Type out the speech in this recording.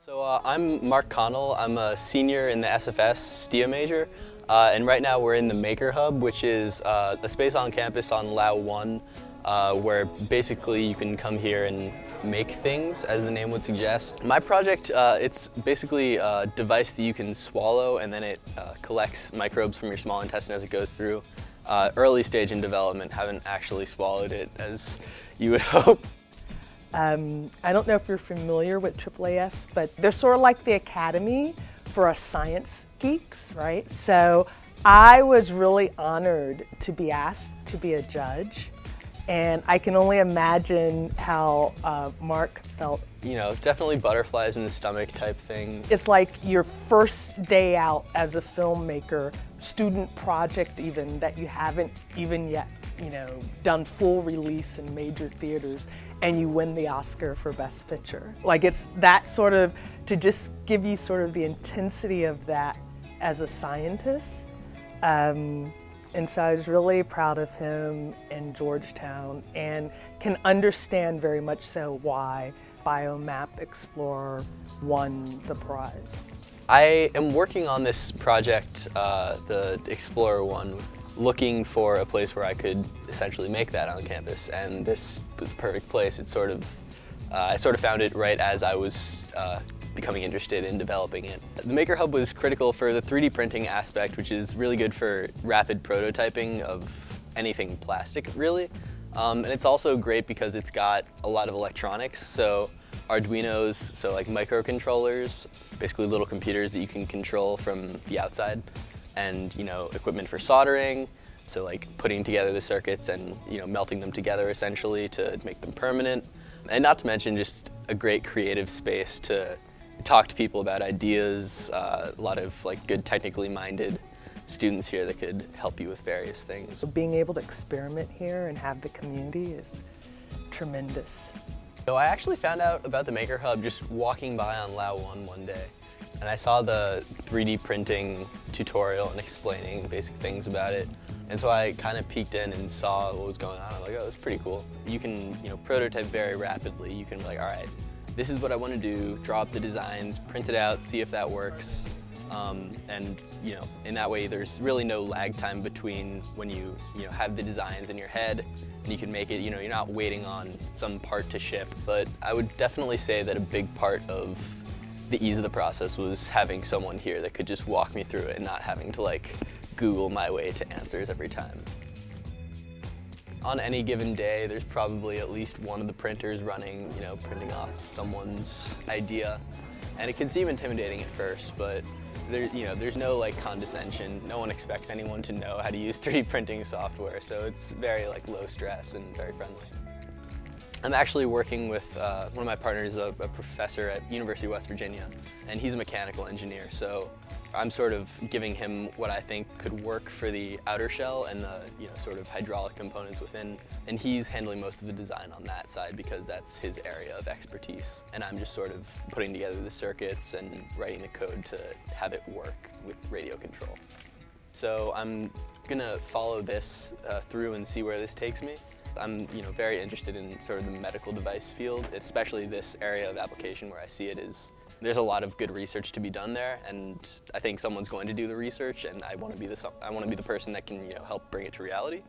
I'm Marc Connell. I'm a senior in the SFS STEA major, and right now we're in the makerhub, which is a space on campus on Lau 1, where basically you can come here and make things, as the name would suggest. My project, it's basically a device that you can swallow, and then it collects microbes from your small intestine as it goes through. Early stage in development, haven't actually swallowed it as you would hope. I don't know if you're familiar with AAAS, but they're sort of like the academy for us science geeks, right? So I was really honored to be asked to be a judge, and I can only imagine how Mark felt. You know, definitely butterflies in the stomach type thing. It's like your first day out as a filmmaker, student project even, that you haven't even yet, done full release in major theaters, and you win the Oscar for Best Picture. Like, it's that sort of, to just give you sort of the intensity of that as a scientist. And so I was really proud of him in Georgetown, and can understand very much so why BioMap Explorer won the prize. I am working on this project, the Explorer I, looking for a place where I could essentially make that on campus, and this was the perfect place. It sort of, I sort of found it right as I was becoming interested in developing it. The Maker Hub was critical for the 3D printing aspect, which is really good for rapid prototyping of anything plastic, really. And it's also great because it's got a lot of electronics, so Arduinos, so like microcontrollers, basically little computers that you can control from the outside, and equipment for soldering, so like putting together the circuits and melting them together essentially to make them permanent. And not to mention just a great creative space to talk to people about ideas, a lot of like good technically minded students here that could help you with various things. So being able to experiment here and have the community is tremendous. So I actually found out about the Maker Hub just walking by on Lau 1 one day, and I saw the 3D printing tutorial and explaining basic things about it. And so I kind of peeked in and saw what was going on. I'm like, oh, that's pretty cool. You can prototype very rapidly. You can be like, all right, this is what I want to do, draw up the designs, print it out, see if that works. And in that way there's really no lag time between when you have the designs in your head and you can make it. You're not waiting on some part to ship. But I would definitely say that a big part of the ease of the process was having someone here that could just walk me through it and not having to like Google my way to answers every time. On any given day, there's probably at least one of the printers running, printing off someone's idea. And it can seem intimidating at first, but there's no like condescension. No one expects anyone to know how to use 3D printing software, so it's very like low stress and very friendly. I'm actually working with one of my partners, a professor at University of West Virginia, and he's a mechanical engineer, so I'm sort of giving him what I think could work for the outer shell and the sort of hydraulic components within, and he's handling most of the design on that side because that's his area of expertise, and I'm just sort of putting together the circuits and writing the code to have it work with radio control. So I'm gonna follow this through and see where this takes me. I'm very interested in sort of the medical device field, especially this area of application where I see it is there's a lot of good research to be done there, and I think someone's going to do the research, and I want to be the person that can help bring it to reality.